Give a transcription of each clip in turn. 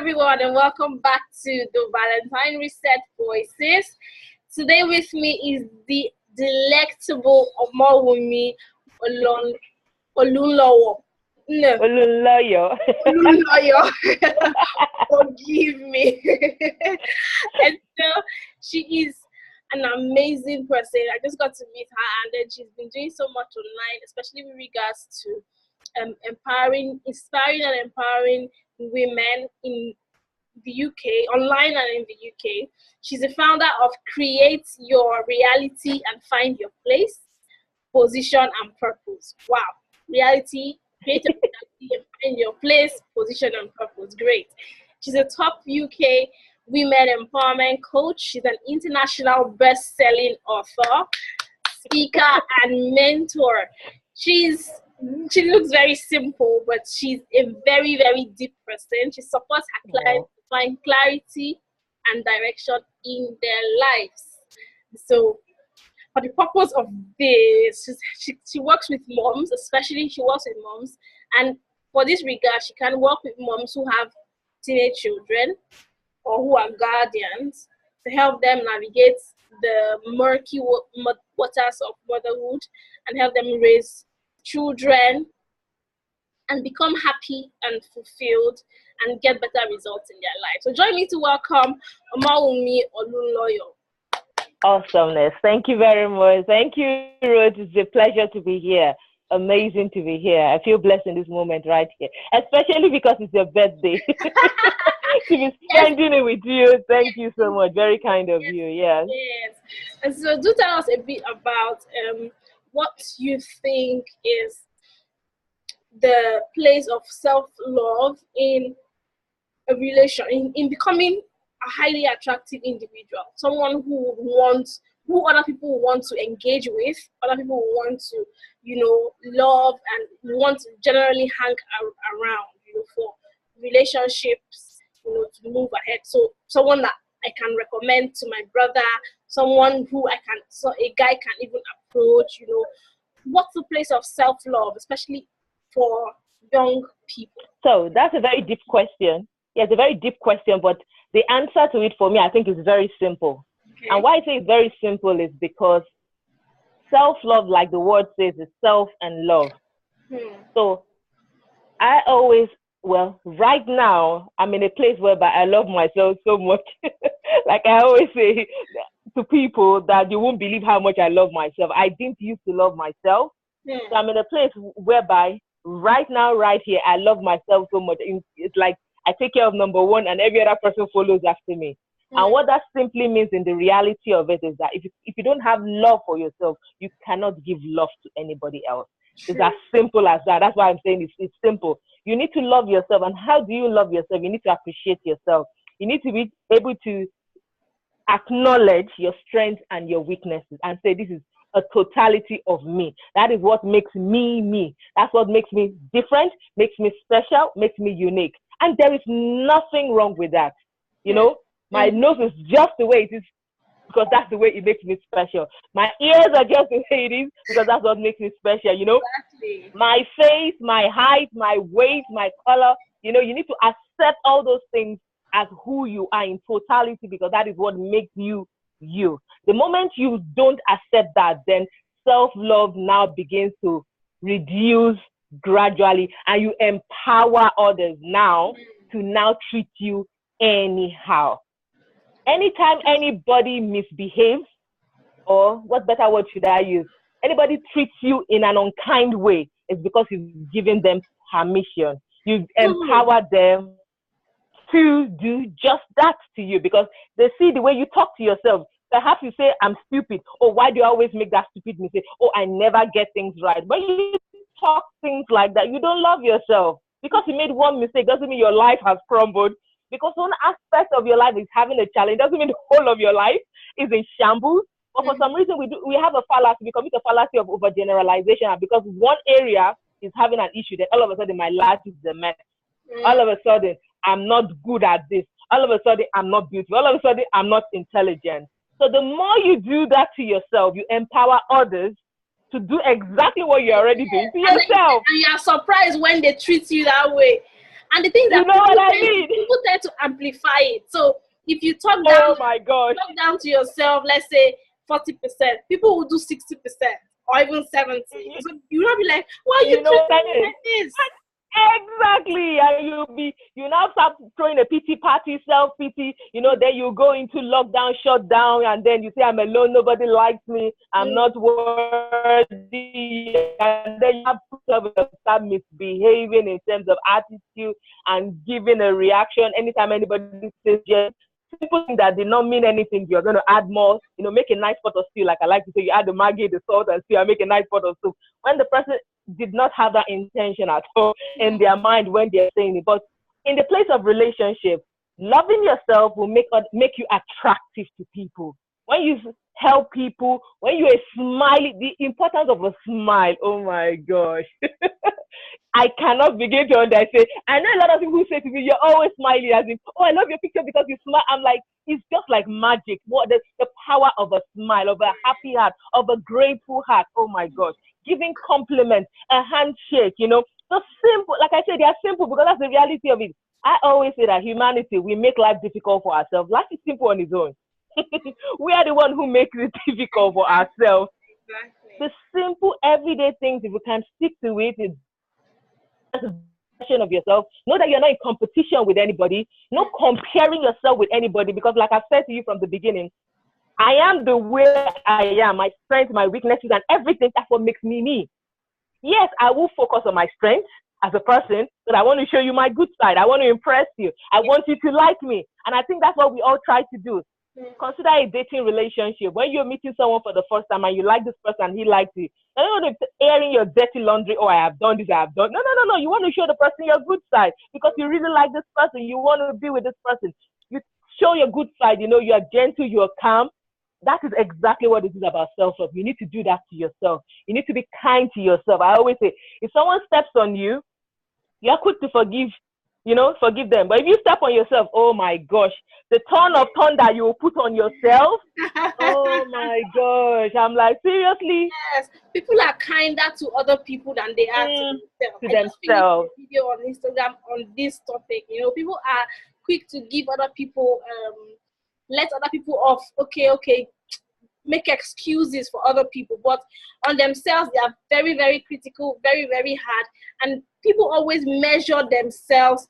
everyone, and welcome back to the Valentine Reset Voices. Today with me is the delectable Omowunmi Olunloyo. No, Olunloyo. Olunloyo. Forgive me. And so she is an amazing person. I just got to meet her, and then she's been doing so much online, especially with regards to inspiring and empowering women in the UK, online and in the UK. She's the founder of Create Your Reality and Find Your Place, Position and Purpose. Wow. Reality, create your reality and find your place, position and purpose. Great. She's a top UK women empowerment coach. She's an international best-selling author, speaker, and mentor. She looks very simple, but she's a very, very deep person. She supports her clients to find clarity and direction in their lives. So, for the purpose of this, she works with moms, especially she works with moms. And for this regard, she can work with moms who have teenage children or who are guardians to help them navigate the murky waters of motherhood and help them raise children and become happy and fulfilled and get better results in their life. So join me to welcome Omowunmi Olunloyo. Awesomeness. Thank you very much. Thank you, Ruth. It's a pleasure to be here. Amazing to be here. I feel blessed in this moment right here, especially because it's your birthday. To be spending it with you. Thank you so much. Very kind of you. Yes. Yes. And so do tell us a bit about what you think is the place of self-love in a relation, in becoming a highly attractive individual, someone who other people want to engage with, other people want to, love and want to generally hang around, for relationships, to move ahead. So someone that I can recommend to my brother, someone who a guy can even approach, what's the place of self-love, especially for young people? So that's a very deep question. Yeah, it's a very deep question, but the answer to it for me, I think, is very simple. Okay. And why I say it's very simple is because self-love, like the word says, is self and love. So I always, right now, I'm in a place whereby I love myself so much. Like I always say to people that you won't believe how much I love myself. I didn't used to love myself. So I'm in a place whereby right now, right here, I love myself so much. It's like I take care of number one and every other person follows after me. And what that simply means in the reality of it is that if you don't have love for yourself, you cannot give love to anybody else. It's as simple as that. That's why I'm saying it's simple. You need to love yourself. And how do you love yourself? You need to appreciate yourself. You need to be able to acknowledge your strengths and your weaknesses and say, this is a totality of me. That is what makes me me. That's what makes me different, makes me special, makes me unique. And there is nothing wrong with that. My nose is just the way it is because that's the way it makes me special. My ears are just the way it is because that's what makes me special, Exactly. My face, my height, my weight, my color, you need to accept all those things as who you are in totality because that is what makes you you. The moment you don't accept that, then self-love now begins to reduce gradually and you empower others now to now treat you anyhow. Anytime anybody misbehaves, or what better word should I use? Anybody treats you in an unkind way, it's because you've given them permission. You've empowered them to do just that to you because they see the way you talk to yourself. Perhaps you say, I'm stupid. Oh, why do you always make that stupid mistake? Oh, I never get things right. But you talk things like that, you don't love yourself. Because you made one mistake doesn't mean your life has crumbled. Because one aspect of your life is having a challenge doesn't mean the whole of your life is in shambles. But for some reason, we have a fallacy. We commit a fallacy of overgeneralization. And because one area is having an issue, then all of a sudden my life is a mess. All of a sudden, I'm not good at this. All of a sudden, I'm not beautiful. All of a sudden, I'm not intelligent. So the more you do that to yourself, you empower others to do exactly what you're already doing to yourself. And you are surprised when they treat you that way. And the things You that know what I mean? people tend to amplify it. So if you talk Oh my gosh. to yourself, let's say 40%, people will do 60% or even 70%. So you will be like, why are you know what I treating me mean? like this? Exactly. And you now start throwing a pity party, self-pity, then you go into lockdown, shut down, and then you say, I'm alone, nobody likes me, I'm not worthy. And then you have to start misbehaving in terms of attitude and giving a reaction anytime anybody says yes. Simple thing that did not mean anything, you're going to add more, make a nice pot of stew, like I like to say, you add the Maggi, the salt, and stew, and make a nice pot of soup. When the person did not have that intention at all in their mind when they're saying it. But in the place of relationship, loving yourself will make you attractive to people. When you help people, when you're smiling, the importance of a smile, oh my gosh. I cannot begin to understand. I know a lot of people who say to me, you're always smiling, as in, oh, I love your picture because you smile. I'm like, it's just like magic. What the power of a smile, of a happy heart, of a grateful heart. Oh my gosh. Giving compliments, a handshake, so simple. Like I said, they are simple because that's the reality of it. I always say that humanity, we make life difficult for ourselves. Life is simple on its own. We are the one who makes it difficult for ourselves. Exactly. The simple everyday things, if you can stick to it, version of yourself. Know that you're not in competition with anybody, not comparing yourself with anybody, because like I said to you from the beginning, I am the way I am, my strengths, my weaknesses, and everything. That's what makes me me. Yes, I will focus on my strengths as a person, but I want to show you my good side. I want to impress you. I want you to like me. And I think that's what we all try to do. Consider a dating relationship. When you're meeting someone for the first time and you like this person and he likes you, I don't want to airing your dirty laundry. Oh, I have done this, I have done. No. You want to show the person your good side because you really like this person. You want to be with this person. You show your good side. You are gentle, you're calm. That is exactly what it is about self-love. You need to do that to yourself. You need to be kind to yourself. I always say, if someone steps on you, you're quick to forgive them. But if you step on yourself, oh my gosh, the ton of thunder you will put on yourself, oh my gosh. I'm like, seriously? Yes, people are kinder to other people than they are to themselves. I just finished a video on Instagram on this topic. People are quick to give other people, let other people off. Okay, make excuses for other people, but on themselves they are very, very critical, very, very hard. And people always measure themselves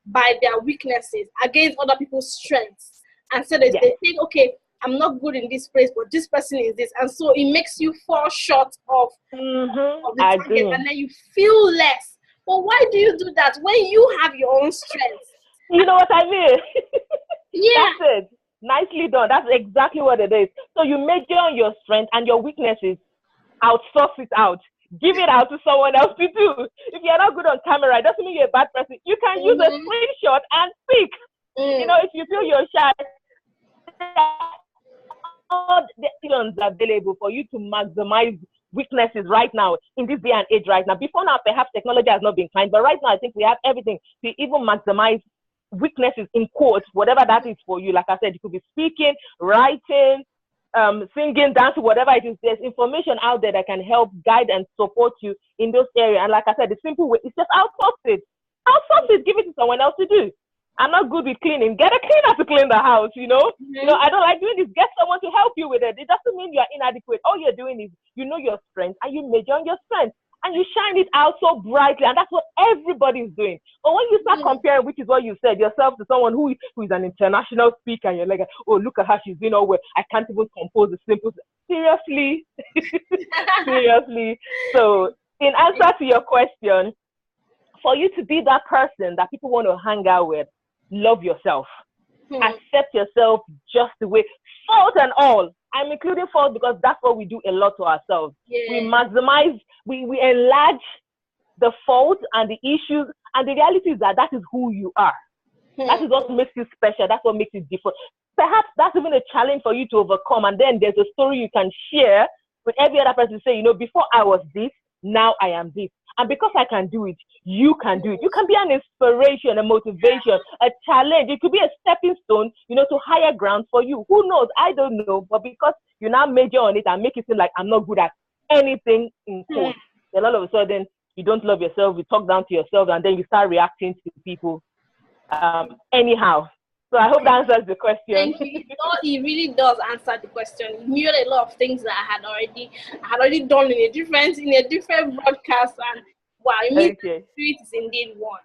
by their weaknesses against other people's strengths, and so they think, okay, I'm not good in this place, but this person is this, and so it makes you fall short of the target, and then you feel less. But why do you do that when you have your own strengths? You know what I mean? Yeah. That's it. Nicely done. That's exactly what it is. So you major on your strengths and your weaknesses, outsource it out. Give it out to someone else to do. If you're not good on camera, it doesn't mean you're a bad person. You can use a screenshot and speak. If you feel you're shy, all the options available for you to maximize weaknesses right now in this day and age right now. Before now, perhaps technology has not been kind, but right now I think we have everything to even maximize weaknesses in quotes, whatever that is for you. Like I said, you could be speaking, writing, singing, dancing, whatever it is. There's information out there that can help guide and support you in those areas. And like I said, the simple way is just outsource it. Outsource it, give it to someone else to do. I'm not good with cleaning. Get a cleaner to clean the house, I don't like doing this. Get someone to help you with it. It doesn't mean you're inadequate. All you're doing is you know your strength and you major on your strength and you shine it out so brightly. And that's what everybody's doing. But when you start comparing, which is what you said, yourself to someone who is an international speaker, and you're like, oh, look at how she's doing all well. I can't even compose the simple. Seriously? Seriously? So in answer to your question, for you to be that person that people want to hang out with, love yourself. Accept yourself just the way, fault and all. I'm including fault because that's what we do a lot to ourselves. We maximize, we enlarge the fault and the issues, and the reality is that is who you are. That is what makes you special. That's what makes you different. Perhaps that's even a challenge for you to overcome, and then there's a story you can share with every other person. Say, before I was this, now I am this. And because I can do it, you can do it. You can be an inspiration, a motivation, a challenge. It could be a stepping stone, to higher ground for you. Who knows? I don't know. But because you now major on it and make it seem like I'm not good at anything in quotes, then all of a sudden you don't love yourself, you talk down to yourself, and then you start reacting to people anyhow. So I hope that answers the question. Thank you. It really does answer the question. It mirrored a lot of things that I had already done in a different broadcast, and wow, it means Okay. spirit is indeed one.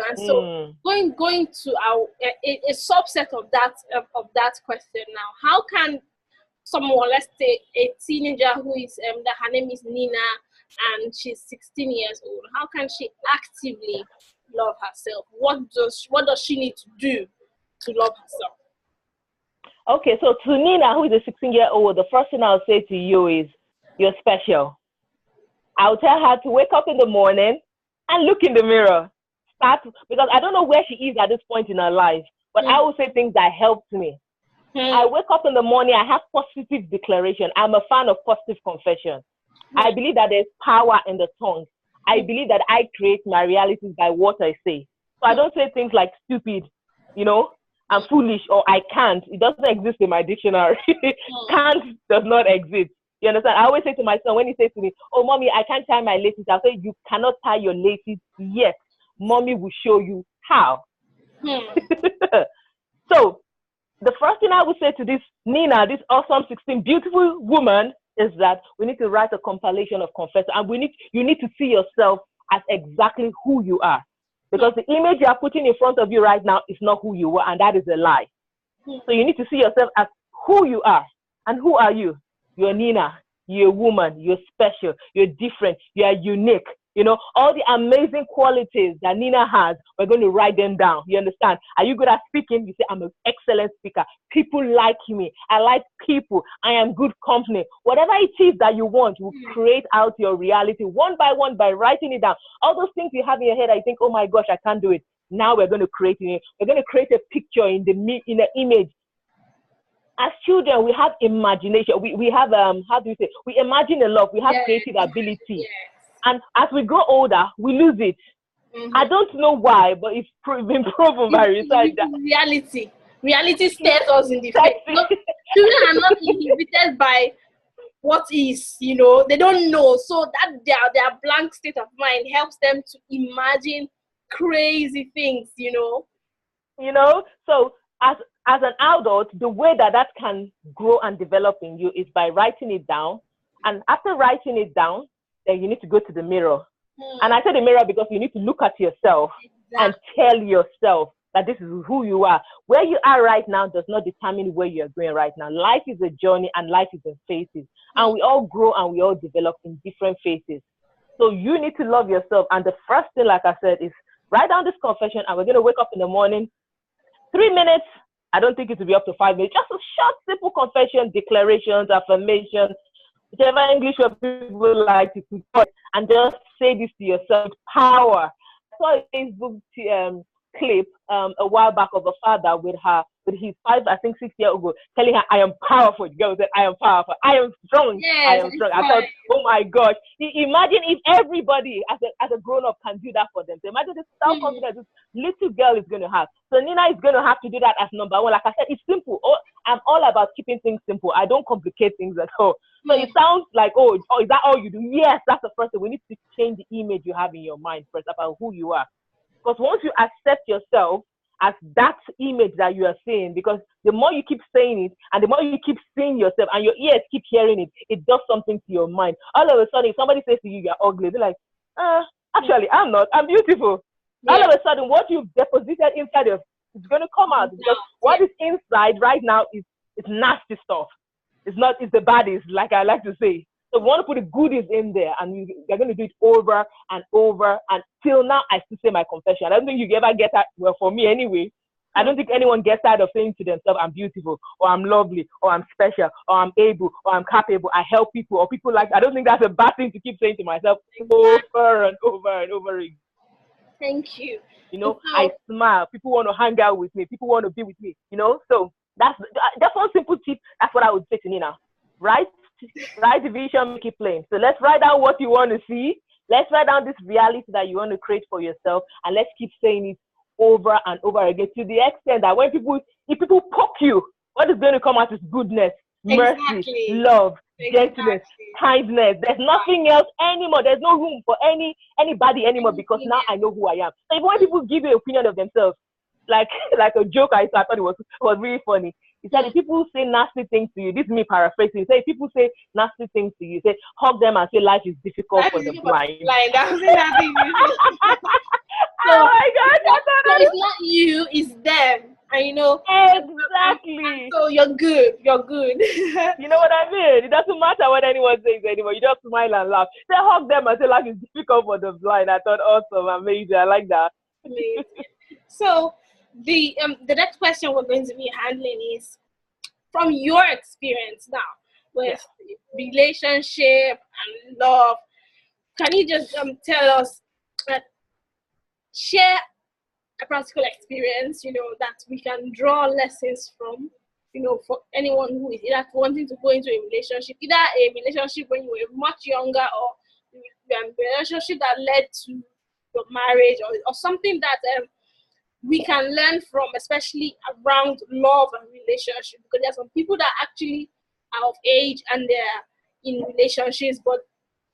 And so going to our a subset of that question now. How can someone, let's say a teenager who is that her name is Nina and she's 16 years old, how can she actively love herself? What does she need to do to love herself? Okay, so to Nina, who is a 16-year-old, the first thing I'll say to you is you're special. I'll tell her to wake up in the morning and look in the mirror. Because I don't know where she is at this point in her life, but I will say things that helped me. I wake up in the morning, I have positive declaration. I'm a fan of positive confession. I believe that there's power in the tongue. I believe that I create my realities by what I say. So I don't say things like stupid, I'm foolish, or I can't. It doesn't exist in my dictionary. Can't does not exist. You understand? I always say to my son, when he says to me, oh, mommy, I can't tie my laces, I'll say, you cannot tie your laces yet. Mommy will show you how. So the first thing I would say to this Nina, this awesome 16 beautiful woman, is that we need to write a compilation of confession, and you need to see yourself as exactly who you are. Because the image you are putting in front of you right now is not who you are, and that is a lie. So you need to see yourself as who you are. And who are you? You're Nina. You're a woman. You're special. You're different. You're unique. All the amazing qualities that Nina has, we're going to write them down. You understand? Are you good at speaking? You say, I'm an excellent speaker. People like me. I like people. I am good company. Whatever it is that you want, you create out your reality one by one by writing it down. All those things you have in your head, I think, oh my gosh, I can't do it. Now we're going to create it. We're going to create a picture in the image. As children, we have imagination. We have, we imagine a lot. We have creative ability. Yes. And as we grow older, we lose it. I don't know why, but it's been proven by research that reality stares us in the face. Children are not inhibited by what is, they don't know. So that their blank state of mind helps them to imagine crazy things, So as an adult, the way that can grow and develop in you is by writing it down. And after writing it down, then you need to go to the mirror. And I say the mirror because you need to look at yourself and tell yourself that this is who you are. Where you are right now does not determine where you're going right now. Life is a journey and life is in phases. And we all grow and we all develop in different phases. So you need to love yourself. And the first thing, like I said, is write down this confession, and we're going to wake up in the morning. 3 minutes. I don't think it will be up to 5 minutes. Just a short, simple confession, declarations, affirmations, whichever English word people like to put, and just say this to yourself. Power. I saw a Facebook clip a while back of a father with his 6-year-old telling her, I am powerful. The girl said, I am powerful. I am strong. Yes, I am strong. I thought, oh my gosh. Imagine if everybody as a grown-up can do that for them. So imagine the self-confidence this little girl is going to have. So Nina is going to have to do that as number one. Like I said, it's simple. I'm all about keeping things simple. I don't complicate things at all. So it sounds like, oh, is that all you do? Yes, that's the first thing. We need to change the image you have in your mind first about who you are. Because once you accept yourself as that image that you are seeing, because the more you keep saying it and the more you keep seeing yourself and your ears keep hearing it, it does something to your mind. All of a sudden, if somebody says to you, you're ugly, they're like, actually, I'm not. I'm beautiful. Yeah. All of a sudden, what you've deposited inside of it's going to come out. Because what is inside right now is nasty stuff. It's the baddies, like I like to say. So we want to put the goodies in there, and you're going to do it over and over until now. I still say my confession. I don't think you ever get that. Well, for me anyway, I don't think anyone gets tired of saying to themselves, I'm beautiful, or I'm lovely, or I'm special, or I'm able, or I'm capable. I help people, or people like. I don't think that's a bad thing to keep saying to myself over and over and over again. Thank you. I smile. People want to hang out with me. People want to be with me. So that's one simple tip. That's what I would say to Nina. Write the vision, make it plain. So let's write down what you want to see. Let's write down this reality that you want to create for yourself, and let's keep saying it over and over again to the extent that if people poke you, what is going to come out is goodness, mercy, love, gentleness, kindness. There's nothing else anymore. There's no room for anybody anymore, because now I know who I am. So even when people give you an opinion of themselves, like a joke. I thought it was really funny. He said, if people say nasty things to you, this is me paraphrasing. He said, if people say nasty things to you, say, hug them and say life is difficult for the blind. That was that thing. So, oh my God! So it's not you, it's them. And you know, exactly. So you're good. You're good. You know what I mean? It doesn't matter what anyone says anymore. You just smile and laugh. Say hug them and say life is difficult for the blind. I thought awesome, amazing. I like that. Amazing. So the next question we're going to be handling is from your experience now with relationship and love. Can you just tell us, share a practical experience, you know, that we can draw lessons from, you know, for anyone who is either wanting to go into a relationship, either a relationship when you were much younger or a relationship that led to your marriage or something that we can learn from, especially around love and relationship, because there are some people that actually are of age and they're in relationships, but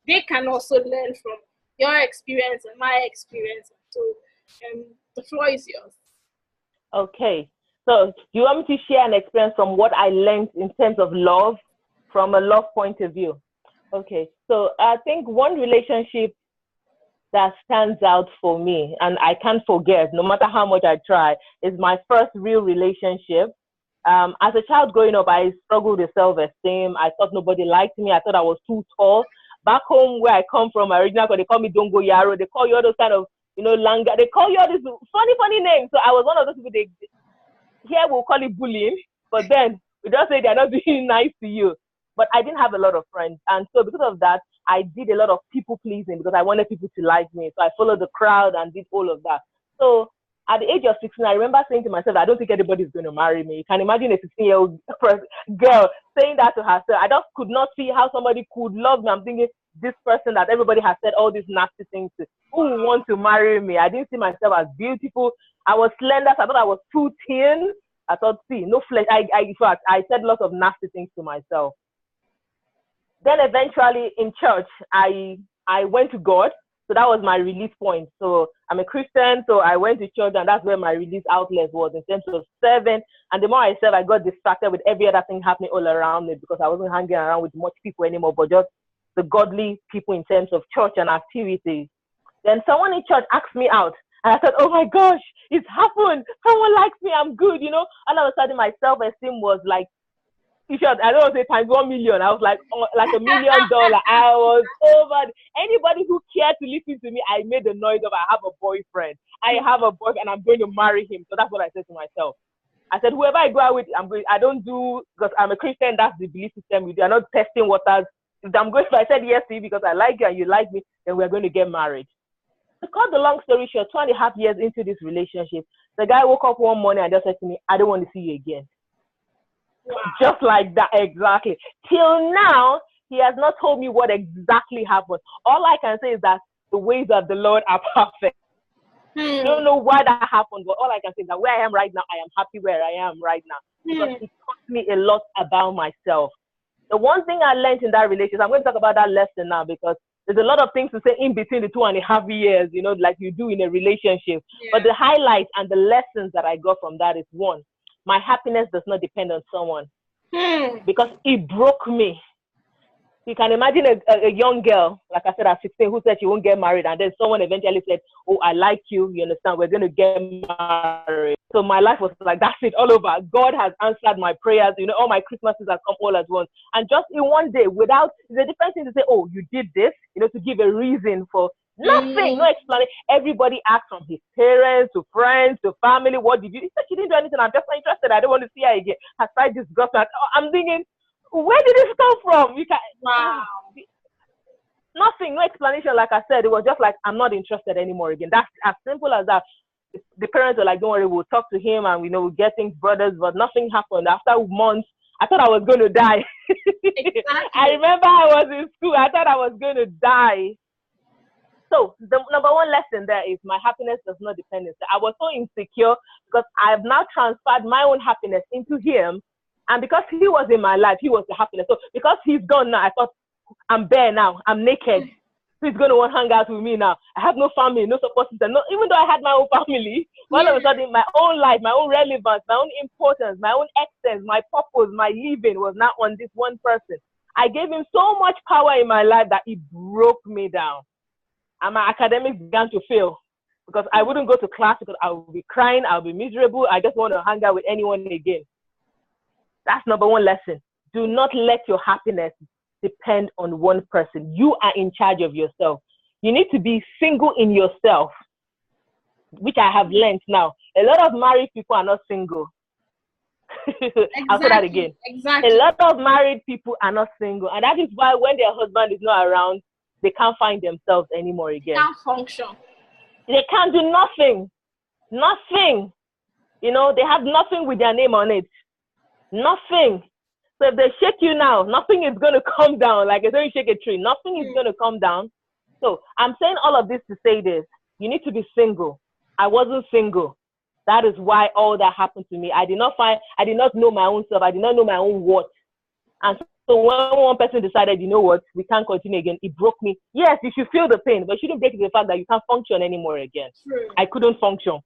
they can also learn from your experience and my experience. So the floor is yours. Okay. So do you want me to share an experience from what I learned in terms of love, from a love point of view? Okay. So I think one relationship that stands out for me, and I can't forget, no matter how much I try, is my first real relationship. As a child growing up, I struggled with self-esteem. I thought nobody liked me. I thought I was too tall. Back home where I come from, originally, they call me Dongo Yaro. They call you all those kind of, you know, Langa. They call you all these funny names. So I was one of those people, here we'll call it bullying, but then we don't say they're not being nice to you. But I didn't have a lot of friends. And so because of that, I did a lot of people pleasing because I wanted people to like me. So I followed the crowd and did all of that. So at the age of 16, I remember saying to myself, I don't think anybody's going to marry me. You can imagine a 16-year-old girl saying that to herself. I just could not see how somebody could love me. I'm thinking, this person that everybody has said all these nasty things to, who would want to marry me? I didn't see myself as beautiful. I was slender. So I thought I was too thin. I thought, see, no flesh. In fact, I said lots of nasty things to myself. Then eventually in church, I went to God. So that was my release point. So I'm a Christian, so I went to church, and that's where my release outlet was in terms of serving. And the more I served, I got distracted with every other thing happening all around me because I wasn't hanging around with much people anymore, but just the godly people in terms of church and activities. Then someone in church asked me out. And I thought, oh my gosh, it's happened. Someone likes me. I'm good, you know. All of a sudden, my self-esteem was like, I don't want to say times 1 million. I was like $1 million. I was over. Anybody who cared to listen to me, I made the noise of, I have a boyfriend. I have a boyfriend, and I'm going to marry him. So that's what I said to myself. I said, whoever I go out with, I'm going. I don't do, because I'm a Christian. That's the belief system we do. I'm not testing waters. If I said yes to you because I like you and you like me, then we're going to get married. To cut the long story short, 2.5 years into this relationship, the guy woke up one morning and just said to me, I don't want to see you again. Wow. Just like that, exactly. Till now, he has not told me what exactly happened. All I can say is that the ways of the Lord are perfect. I don't know why that happened, but all I can say is that where I am right now, I am happy where I am right now. Because it taught me a lot about myself. The one thing I learned in that relationship, I'm going to talk about that lesson now because there's a lot of things to say in between the 2.5 years, you know, like you do in a relationship. Yeah. But the highlights and the lessons that I got from that is, one, my happiness does not depend on someone because it broke me. You can imagine a young girl, like I said, at 16, who said she won't get married. And then someone eventually said, oh, I like you. You understand? We're going to get married. So my life was like, that's it, all over. God has answered my prayers. You know, all my Christmases have come all at once. And just in one day, without, it's a different thing to say, oh, you did this, you know, to give a reason for nothing, no explanation. Everybody asked, from his parents to friends to family, what did you do? He said, she didn't do anything. I'm just not interested. I don't want to see her again. Her side just got that. I'm thinking, where did this come from? Wow. Nothing, no explanation. Like I said, it was just like, I'm not interested anymore again. That's as simple as that. The parents were like, don't worry, we'll talk to him and we'll get things brothers, but nothing happened. After months, I thought I was going to die. Exactly. I remember I was in school. I thought I was going to die. So the number one lesson there is my happiness does not depend on. I was so insecure because I have now transferred my own happiness into him. And because he was in my life, he was the happiness. So because he's gone now, I thought, I'm bare now. I'm naked. who's going to want to hang out with me now? I have no family, no support system. No, even though I had my own family, all of a sudden my own life, my own relevance, my own importance, my own essence, my purpose, my living was not on this one person. I gave him so much power in my life that it broke me down. And my academics began to fail because I wouldn't go to class because I would be crying, I would be miserable. I just want to hang out with anyone again. That's number one lesson. Do not let your happiness depend on one person. You are in charge of yourself. You need to be single in yourself, which I have learned now. A lot of married people are not single. Exactly. I'll say that again. Exactly. A lot of married people are not single. And that is why when their husband is not around, they can't find themselves anymore again. They can't function. They can't do nothing. Nothing. You know, they have nothing with their name on it. Nothing. So if they shake you now, nothing is going to come down. Like when you shake a tree, nothing is going to come down. So I'm saying all of this to say this. You need to be single. I wasn't single. That is why all that happened to me. I did not know my own self. I did not know my own worth. And so when one person decided, you know what, we can't continue again, it broke me. Yes, you should feel the pain, but you shouldn't break the fact that you can't function anymore again. True. I couldn't function.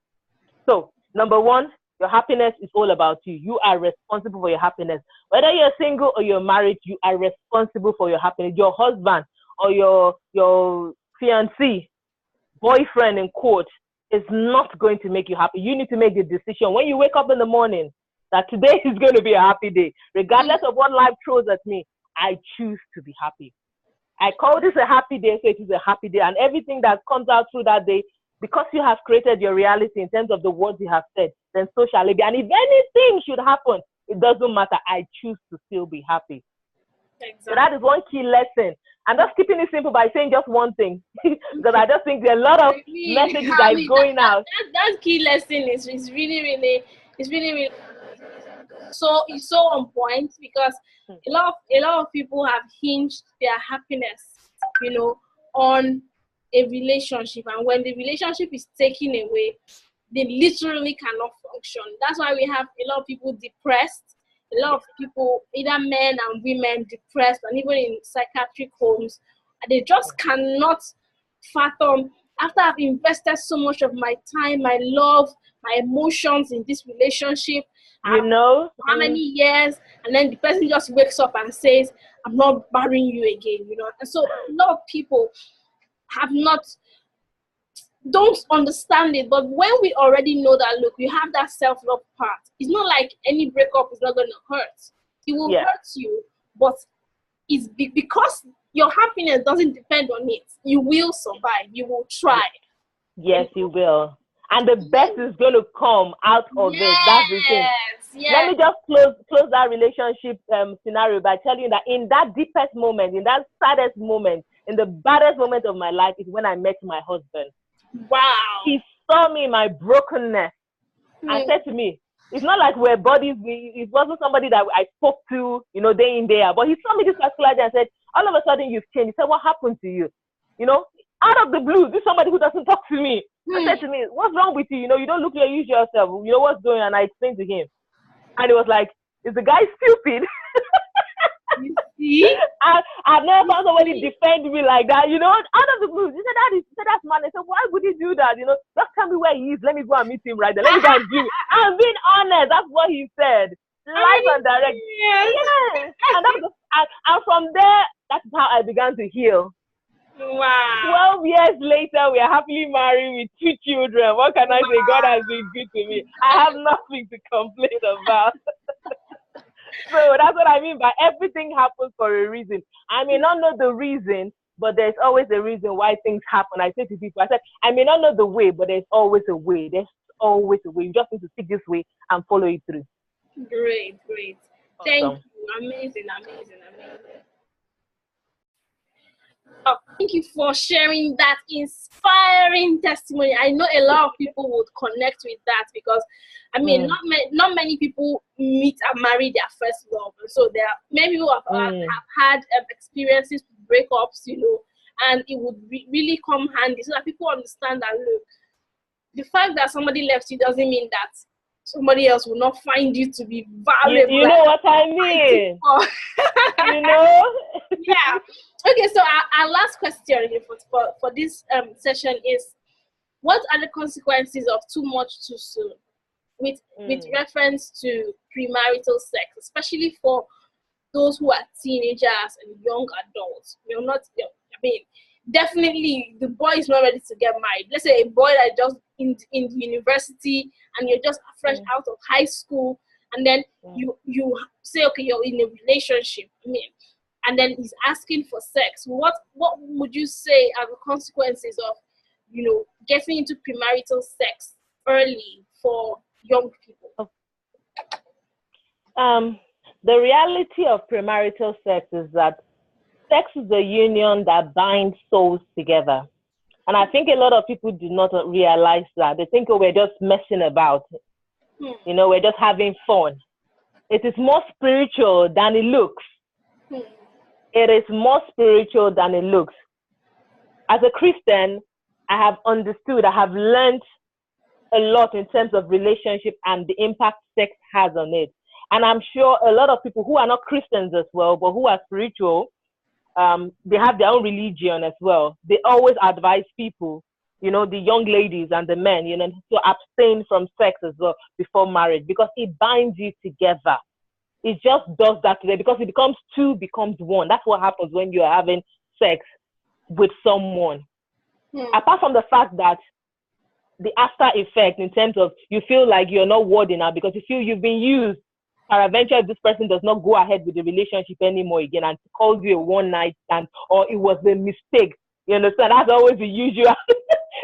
So number one, your happiness is all about you. You are responsible for your happiness. Whether you're single or you're married, you are responsible for your happiness. Your husband or your fiancé, boyfriend in quote, is not going to make you happy. You need to make the decision when you wake up in the morning that today is going to be a happy day. Regardless of what life throws at me, I choose to be happy. I call this a happy day, so it is a happy day. And everything that comes out through that day, because you have created your reality in terms of the words you have said, then so shall it be. And if anything should happen, it doesn't matter. I choose to still be happy. Exactly. So that is one key lesson. I'm just keeping it simple by saying just one thing. Because I just think there are a lot of messages that is going out. That key lesson is really so it's so on point, because a lot of people have hinged their happiness, you know, on a relationship, and when the relationship is taken away, they literally cannot function. That's why we have a lot of people depressed, a lot of people, either men and women, depressed, and even in psychiatric homes, and they just cannot fathom, after I've invested so much of my time, my love, my emotions in this relationship, you know, how many years, and then the person just wakes up and says, I'm not marrying you again, you know. And so a lot of people don't understand it. But when we already know that, look, you have that self-love part, it's not like any breakup is not going to hurt. It will hurt you, but it's because your happiness doesn't depend on it. You will survive. You will try. Yes, you will. And the best is going to come out of it. That's the thing. Yes. Let me just close that relationship scenario by telling you that in that deepest moment, in that saddest moment, in the baddest moment of my life is when I met my husband. Wow. He saw me in my brokenness and said to me, it's not like we're buddies. It wasn't somebody that I spoke to, you know, day in, day out. But he saw me this particular day and said, all of a sudden you've changed. He said, what happened to you? You know, out of the blue, this is somebody who doesn't talk to me. He said to me, what's wrong with you? You know, you don't look your usual self. You know what's going on? And I explained to him. And he was like, is the guy stupid? You see? I've never found somebody defend me like that, you know, out of the blue. He said, that's man. I said, why would he do that? You know, just tell me where he is. Let me go and meet him right there. Let me go and do it. I'm being honest. That's what he said. Live and direct. Yes. And from there, that's how I began to heal. Wow. 12 years later, we are happily married with 2 children. What can I say? God has been good to me. I have nothing to complain about. So that's what I mean by everything happens for a reason. I may not know the reason, but there's always a reason why things happen. I say to people, I said, I may not know the way, but there's always a way. There's always a way. You just need to stick this way and follow it through. Great. Awesome. Thank you. Amazing. Oh, thank you for sharing that inspiring testimony. I know a lot of people would connect with that, because I mean, not many people meet and marry their first love. So there are many people have had experiences with breakups, you know, and it would really come handy so that people understand that, look, the fact that somebody left you doesn't mean that somebody else will not find you to be valuable. You know what I mean? You know? Yeah. Okay, so our last question for this session is, what are the consequences of too much too soon, with reference to premarital sex, especially for those who are teenagers and young adults? We're not, I mean, definitely the boy is not ready to get married. Let's say a boy that just in university, and you're just fresh out of high school, and then you say, okay, you're in a relationship, I mean, and then he's asking for sex. What would you say are the consequences of, you know, getting into premarital sex early for young people? The reality of premarital sex is that sex is the union that binds souls together. And I think a lot of people do not realize that. They think, oh, we're just messing about. You know, we're just having fun. It is more spiritual than it looks. It is more spiritual than it looks. As a Christian, I have understood, I have learned a lot in terms of relationship and the impact sex has on it. And I'm sure a lot of people who are not Christians as well, but who are spiritual, they have their own religion as well. They always advise people, you know, the young ladies and the men, you know, to abstain from sex as well before marriage, because it binds you together. It just does that today, because it becomes two, becomes one. That's what happens when you're having sex with someone. Apart from the fact that the after effect in terms of you feel like you're not worthy now because you feel you've been used, or eventually this person does not go ahead with the relationship anymore again and calls you a one night stand, or it was a mistake. You understand? That's always the usual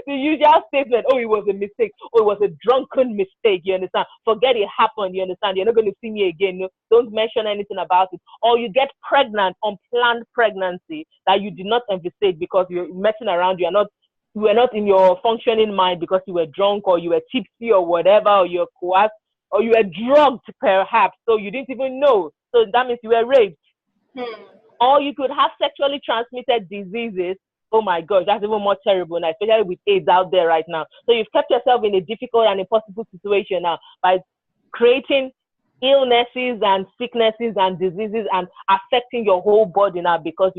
the usual statement. Oh, it was a mistake. Oh, it was a drunken mistake. You understand? Forget it happened. You understand? You're not going to see me again. No, don't mention anything about it. Or you get pregnant, unplanned pregnancy that you did not envisage because you're messing around. You were not in your functioning mind because you were drunk, or you were tipsy, or whatever, or you're coerced, or you were drugged perhaps, so you didn't even know. So that means you were raped. Or you could have sexually transmitted diseases. Oh my gosh, that's even more terrible now, especially with AIDS out there right now. So you've kept yourself in a difficult and impossible situation now by creating illnesses and sicknesses and diseases and affecting your whole body now, because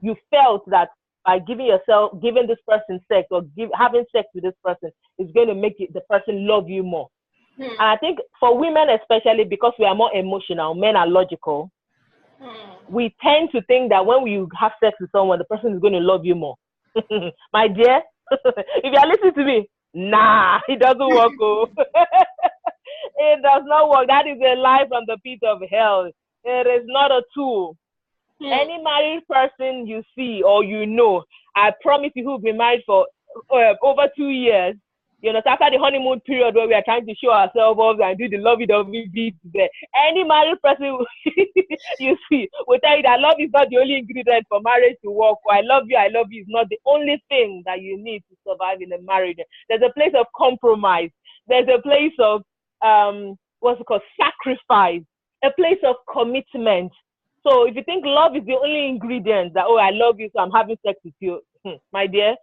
you felt that by giving this person sex, or having sex with this person is going to make the person love you more. And I think for women especially, because we are more emotional, men are logical, we tend to think that when we have sex with someone, the person is going to love you more. My dear, if you are listening to me, nah, it doesn't work. It does not work. That is a lie from the pit of hell. It is not a tool. Any married person you see or you know, I promise you, who'll be married for over 2 years, you know, after the honeymoon period where we are trying to show ourselves off and do the lovey-dovey beat there, any married person you see will tell you that love is not the only ingredient for marriage to work. Or I love you is not the only thing that you need to survive in a marriage. There's a place of compromise. There's a place of sacrifice, a place of commitment. So if you think love is the only ingredient, that, oh, I love you, so I'm having sex with you, my dear,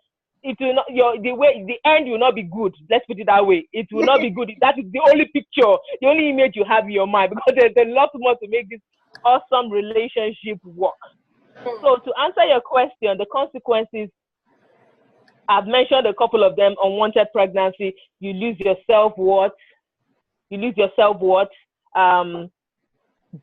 it will not, the end will not be good. Let's put it that way. It will not be good. That is the only picture, the only image you have in your mind, because there's a lot more to make this awesome relationship work. So to answer your question, the consequences, I've mentioned a couple of them. Unwanted pregnancy, you lose your self-worth.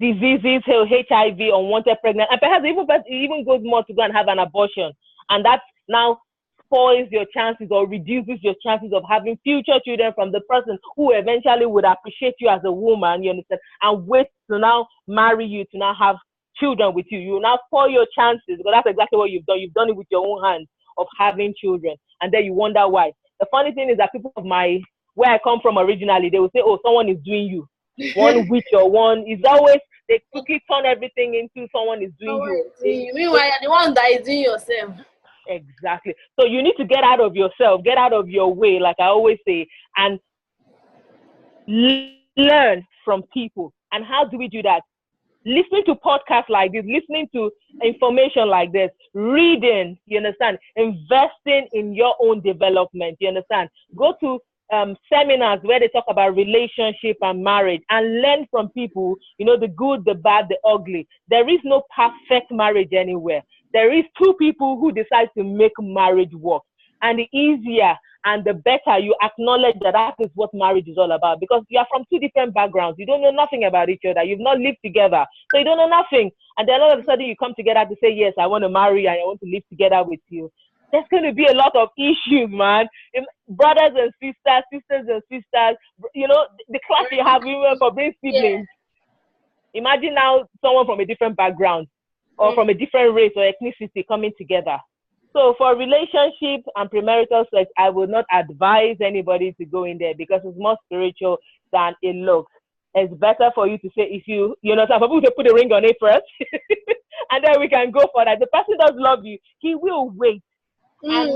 Diseases, HIV, unwanted pregnancy, and perhaps even goes more to go and have an abortion. And that now spoils your chances or reduces your chances of having future children from the person who eventually would appreciate you as a woman, you understand, and wait to now marry you, to now have children with you. You now spoil your chances, because that's exactly what you've done. You've done it with your own hands of having children, and then you wonder why. The funny thing is that people of where I come from originally, they will say, oh, someone is doing you. One witch or one is always, they quickly turn everything into someone is doing you. Meanwhile, you're the one that is doing yourself. Exactly. So you need to get out of yourself, get out of your way, like I always say, and learn from people. And how do we do that? Listening to podcasts like this, listening to information like this, reading, you understand, investing in your own development, you understand. Go to seminars where they talk about relationship and marriage and learn from people, you know, the good, the bad, the ugly. There is no perfect marriage anywhere. There is two people who decide to make marriage work. And the easier and the better you acknowledge that that is what marriage is all about, because you are from two different backgrounds. You don't know nothing about each other. You've not lived together. So you don't know nothing. And then all of a sudden you come together to say, yes, I want to marry and I want to live together with you. There's going to be a lot of issues, man. Brothers and sisters, sisters and sisters, you know, the class you have even for being siblings. Yeah. Imagine now someone from a different background or from a different race or ethnicity coming together. So for relationship and premarital sex, I would not advise anybody to go in there because it's more spiritual than it looks. It's better for you to say, if you know, some people to put a ring on it first, and then we can go for that. The person does love you, he will wait. And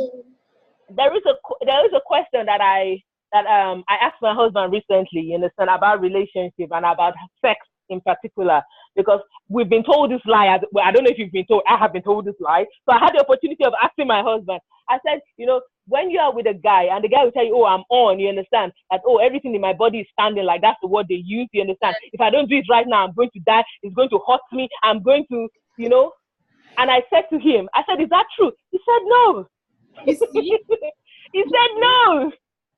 there is a question that I asked my husband recently, you understand, about relationship and about sex in particular, because we've been told this lie. I don't know if you've been told. I have been told this lie. So I had the opportunity of asking my husband. I said, you know, when you are with a guy and the guy will tell you, oh, I'm on, you understand, that, oh, everything in my body is standing, like that's the word they use, you understand. If I don't do it right now, I'm going to die. It's going to hurt me. I'm going to, you know. And I said to him, I said, is that true? He said, no. You see? He said, no.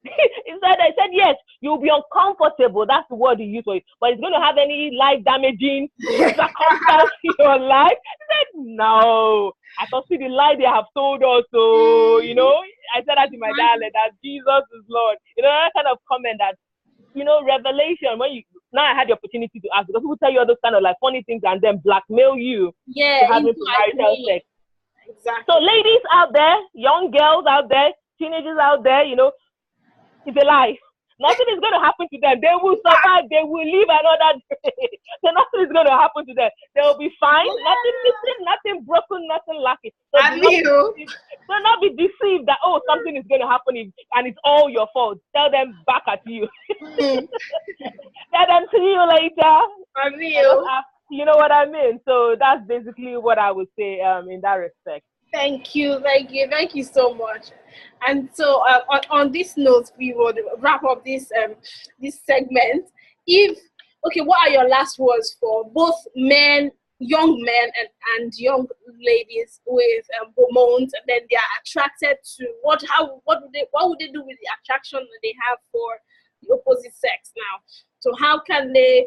I said, yes, you'll be uncomfortable. That's the word he used for it. But it's going to have any life-damaging circumstance in your life? He said, no. I thought, see, the lie they have told us. So, you know, I said that to my darling, that Jesus is Lord. You know, that kind of comment that, you know, revelation, now I had the opportunity to ask, because people tell you all those kind of like funny things and then blackmail you to having premarital sex. Exactly. So ladies out there, young girls out there, teenagers out there, you know, it's a lie. Nothing is going to happen to them. They will survive. They will live another day. So nothing is going to happen to them. They will be fine. Nothing missing, nothing broken, nothing lacking. So do not be deceived that, oh, something is going to happen and it's all your fault. Tell them back at you. Tell them, see you later. You know what I mean? So that's basically what I would say in that respect. Thank you so much. And so on this note, we would wrap up this segment. What are your last words for both men, young men and young ladies with hormones, and then they are attracted to what would they do with the attraction that they have for the opposite sex now? So how can they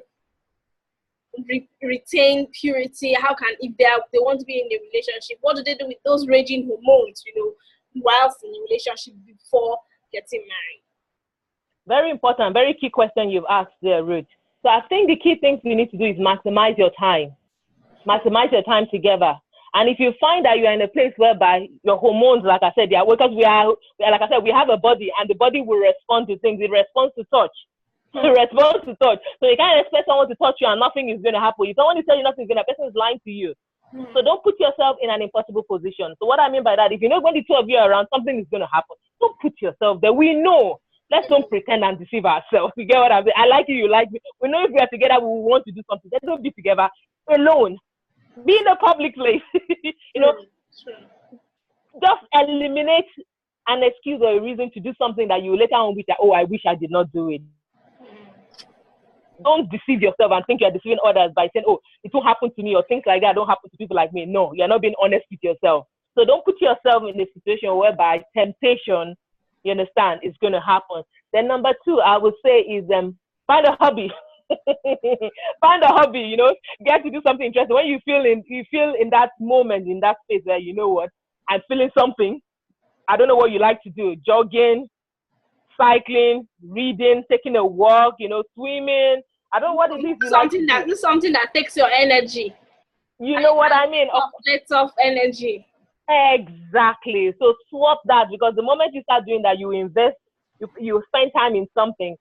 retain purity? How can, if they want to be in a relationship, what do they do with those raging hormones, you know, whilst in a relationship before getting married? Very important, very key question you've asked there, Ruth. So I think the key things you need to do is maximize your time. Maximize your time together. And if you find that you are in a place whereby your hormones, like I said, because we have a body, and the body will respond to things. It responds to touch. Response to touch. So you can't expect someone to touch you and nothing is going to happen. If someone is telling you nothing is going to happen, the person is lying to you. So don't put yourself in an impossible position. So what I mean by that, if you know when the two of you are around, something is going to happen. Don't put yourself there. We know. Let's don't pretend and deceive ourselves. You get what I mean? I like you, you like me. We know if we are together, we want to do something. Let's don't be together alone. Be in a public place. You know, just eliminate an excuse or a reason to do something that you later on wish that, oh, I wish I did not do it. Don't deceive yourself and think you're deceiving others by saying, oh, it won't happen to me, or things like that don't happen to people like me. No, you're not being honest with yourself. So don't put yourself in a situation whereby temptation, you understand, is going to happen. Then number two, I would say is find a hobby. Find a hobby, you know, get to do something interesting. When you feel in that moment, in that space where, you know what, I'm feeling something. I don't know what you like to do. Jogging, cycling, reading, taking a walk, you know, swimming. I don't know what it is. Do something that takes your energy. You know what I mean? Lets off energy. Exactly. So swap that, because the moment you start doing that, you invest, you spend time in something,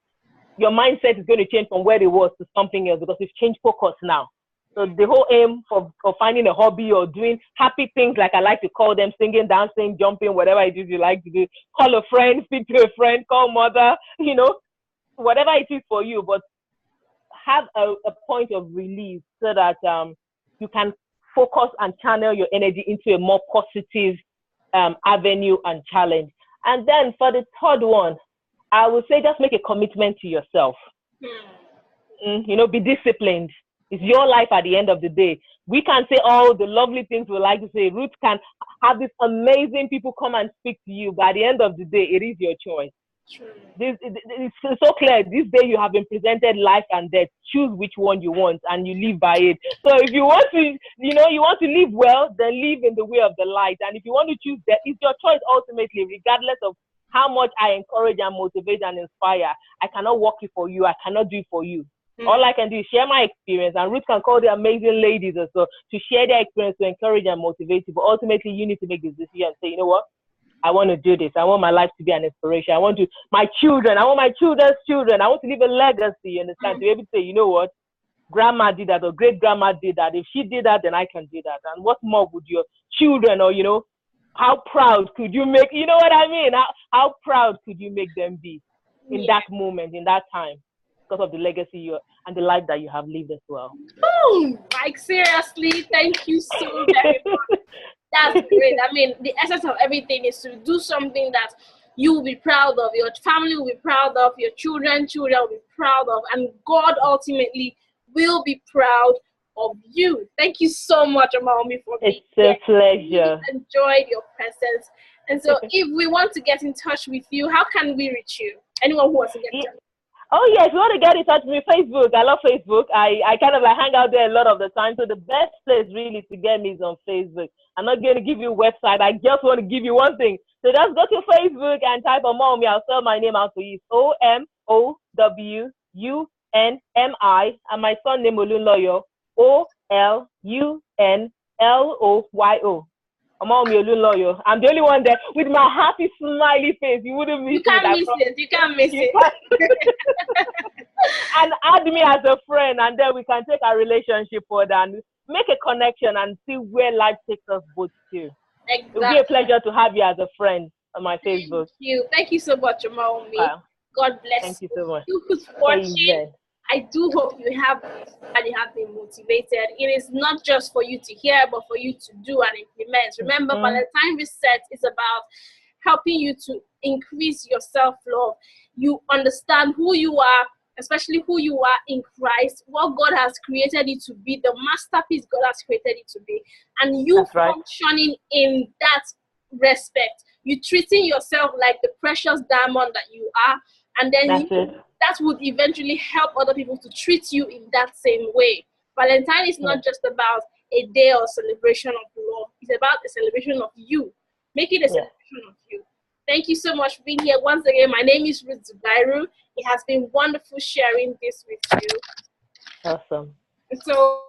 your mindset is going to change from where it was to something else, because you've changed focus now. So the whole aim for finding a hobby or doing happy things, like I like to call them, singing, dancing, jumping, whatever it is you like to do, call a friend, speak to a friend, call mother, you know, whatever it is for you, but have a point of release so that you can focus and channel your energy into a more positive avenue and challenge. And then for the third one, I would say just make a commitment to yourself. You know, be disciplined. It's your life at the end of the day. We can say all the lovely things we like to say. Ruth can have these amazing people come and speak to you, but at the end of the day, it is your choice. It's so clear. This day you have been presented life and death. Choose which one you want and you live by it. So if you want to, you know, you want to live well, then live in the way of the light. And if you want to choose that, it's your choice ultimately, regardless of how much I encourage and motivate and inspire. I cannot work it for you. I cannot do it for you. All I can do is share my experience, and Ruth can call the amazing ladies also to share their experience to encourage and motivate you. But ultimately, you need to make this decision and say, you know what? I want to do this. I want my life to be an inspiration. I want my children. I want my children's children. I want to leave a legacy. You understand? To be able to say, you know what? Grandma did that, or great grandma did that. If she did that, then I can do that. And what more would your children, or, you know, how proud could you make, you know what I mean? How proud could you make them be in that moment, in that time? Because of the legacy and the life that you have lived as well. Boom! Like, seriously, thank you so very much. That's great. I mean, the essence of everything is to do something that you will be proud of, your family will be proud of, your children will be proud of, and God ultimately will be proud of you. Thank you so much, Omowunmi, for being here. It's a pleasure. I enjoyed your presence. And so if we want to get in touch with you, how can we reach you? Anyone who wants to get in touch? Oh, yes, if you want to get in touch with me, Facebook. I love Facebook. I kind of like hang out there a lot of the time. So the best place really to get me is on Facebook. I'm not going to give you a website. I just want to give you one thing. So just go to Facebook and type Omowunmi. I'll spell my name out for you. Omowunmi. And my son name Olunloyo. Olunloyo. Omowunmi Olunloyo. I'm the only one there with my happy smiley face. You wouldn't miss it. You can't miss it. And add me as a friend, and then we can take our relationship further and make a connection and see where life takes us both to. Exactly. It will be a pleasure to have you as a friend on my Facebook. Thank you so much, Omowunmi. Wow. God bless Thank you so much. You who's watching. Amen. I do hope you have been motivated. It is not just for you to hear, but for you to do and implement. Remember, Valentine Reset is about helping you to increase your self-love. You understand who you are, especially who you are in Christ, what God has created you to be, the masterpiece God has created you to be, and you functioning in that respect. You treating yourself like the precious diamond that you are, and then that would eventually help other people to treat you in that same way. Valentine is not just about a day or celebration of love. It's about a celebration of you. Make it a celebration of you. Thank you so much for being here. Once again, my name is Ruth Zubairu. It has been wonderful sharing this with you. Awesome. So